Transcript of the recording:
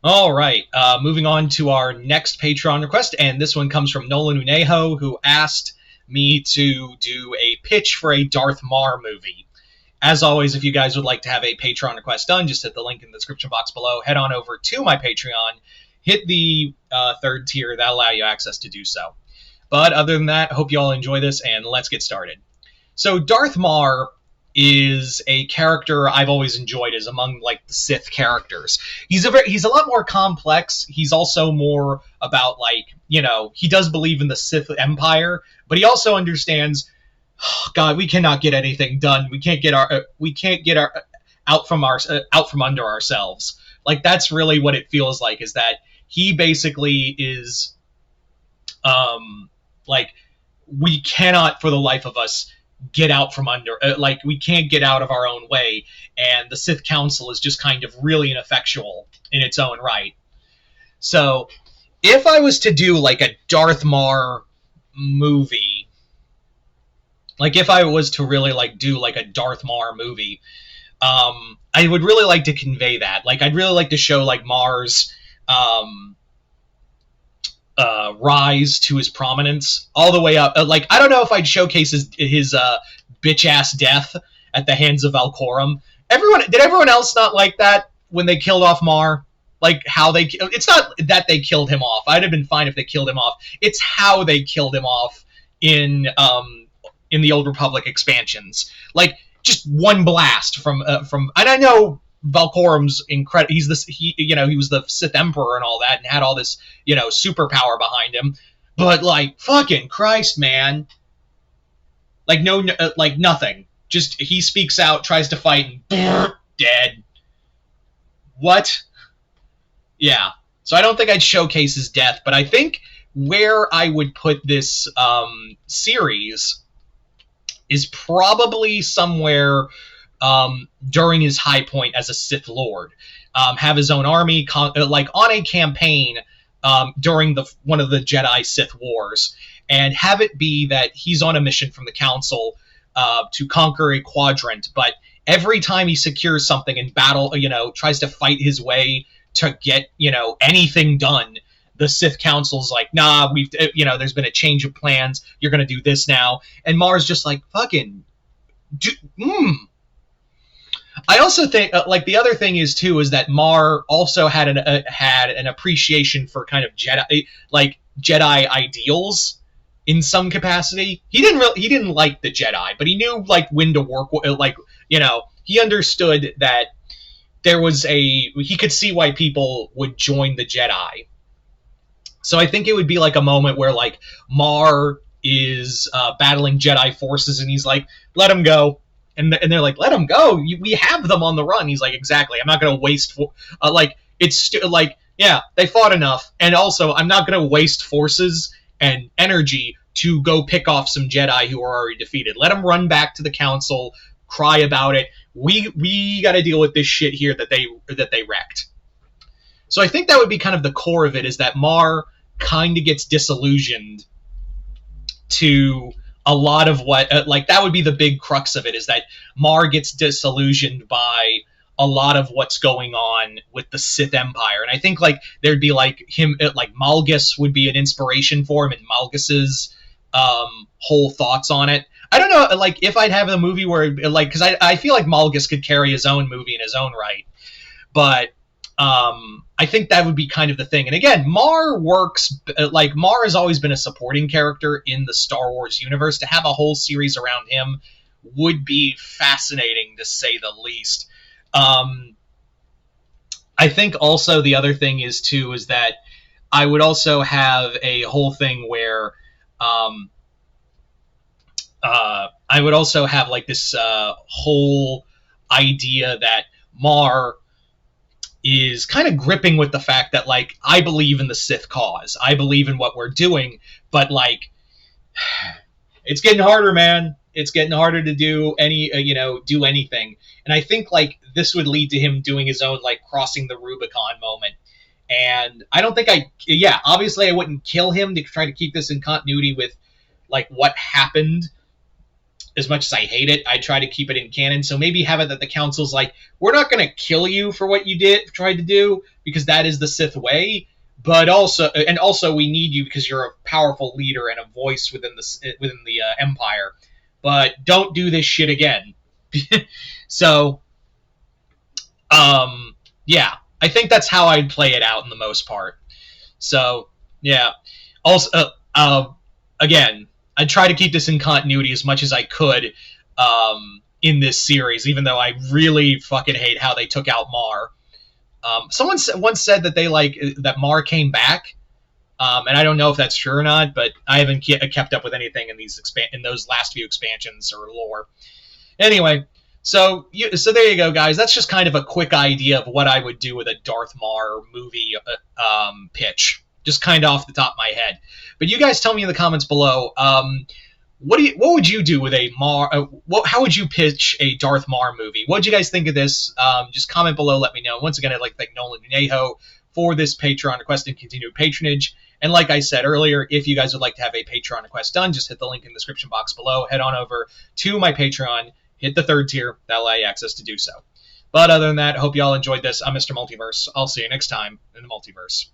All right, moving on to our next Patreon request, and this one comes from Nolan Unejo, who asked me to do a pitch for a Darth Marr movie. As always, if you guys would like to have a Patreon request done, just hit the link in the description box below. Head on over to my Patreon, hit the third tier. That'll allow you access to do so. But other than that, hope you all enjoy this, and let's get started. So Darth Marr is a character I've always enjoyed as among like the Sith characters. He's a lot more complex. He's also more about like, he does believe in the Sith Empire, but he also understands, oh, God, we cannot get anything done. We can't get our out from under ourselves. Like that's really what it feels like, is that he basically is like, we cannot for the life of us get out from under, like we can't get out of our own way, and the Sith Council is just kind of really ineffectual in its own right. So if I was to do like a Darth Marr movie, like if I was to really like do like a Darth Marr movie, I would really like to convey that. Like I'd really like to show like Marr's rise to his prominence all the way up. Like I don't know if I'd showcase his bitch ass death at the hands of Valcorum. Did everyone else not like that when they killed off Marr? Like how it's not that they killed him off. I'd have been fine if they killed him off. It's how they killed him off in the Old Republic expansions. Like just one blast from and I know Valcorum's incredible. He was the Sith Emperor and all that, and had all this, superpower behind him. But like, fucking Christ, man! Like like nothing. Just he speaks out, tries to fight, and dead. What? Yeah. So I don't think I'd showcase his death, but I think where I would put this series is probably somewhere during his high point as a Sith Lord. Have his own army, like on a campaign during one of the Jedi Sith Wars, and have it be that he's on a mission from the Council to conquer a quadrant, but every time he secures something in battle, tries to fight his way to get, anything done, the Sith Council's like, nah, there's been a change of plans, you're gonna do this now, and Marr's just like, fucking, I also think, like, the other thing is too, is that Marr also had an appreciation for kind of Jedi ideals in some capacity. He didn't like the Jedi, but he knew like when to work. Like, he understood that he could see why people would join the Jedi. So I think it would be like a moment where like Marr is battling Jedi forces, and he's like, let him go. And they're like, let him go. We have them on the run. He's like, exactly. I'm not going to waste. Yeah, they fought enough. And also, I'm not going to waste forces and energy to go pick off some Jedi who are already defeated. Let them run back to the Council, cry about it. We got to deal with this shit here that they wrecked. So I think that would be kind of the core of it, is that Marr kind of gets disillusioned to a lot of what, that would be the big crux of it, is that Marr gets disillusioned by a lot of what's going on with the Sith Empire. And I think, like, there'd be, like, Malgus would be an inspiration for him, and Malgus's whole thoughts on it. I don't know, like, if I'd have a movie where, like, because I feel like Malgus could carry his own movie in his own right. But I think that would be kind of the thing. And again, Marr Marr has always been a supporting character in the Star Wars universe. To have a whole series around him would be fascinating, to say the least. I think also the other thing is that I would also have a whole thing where I would also have like this whole idea that Marr is kind of gripping with the fact that, like, I believe in the Sith cause. I believe in what we're doing, but, like, it's getting harder, man. It's getting harder to do do anything. And I think, like, this would lead to him doing his own, like, crossing the Rubicon moment. And I don't think obviously I wouldn't kill him to try to keep this in continuity with, like, what happened as much as I hate it, I try to keep it in canon. So maybe have it that the council's like, we're not going to kill you for what you tried to do, because that is the Sith way. But also we need you because you're a powerful leader and a voice within the Empire. But don't do this shit again. So, yeah, I think that's how I'd play it out in the most part. So, yeah. Also, again, I try to keep this in continuity as much as I could in this series, even though I really fucking hate how they took out Marr. Someone once said that they that Marr came back, and I don't know if that's true or not, but I haven't kept up with anything in those last few expansions or lore. Anyway, so there you go, guys. That's just kind of a quick idea of what I would do with a Darth Marr movie pitch, just kind of off the top of my head. But you guys tell me in the comments below. What would you do with a Marr? How would you pitch a Darth Marr movie? What did you guys think of this? Just comment below, let me know. Once again, I'd like to thank Nolan and Aho for this Patreon request and continued patronage. And like I said earlier, if you guys would like to have a Patreon request done, just hit the link in the description box below. Head on over to my Patreon, hit the 3rd tier. That'll allow you access to do so. But other than that, I hope you all enjoyed this. I'm Mr. Multiverse. I'll see you next time in the Multiverse.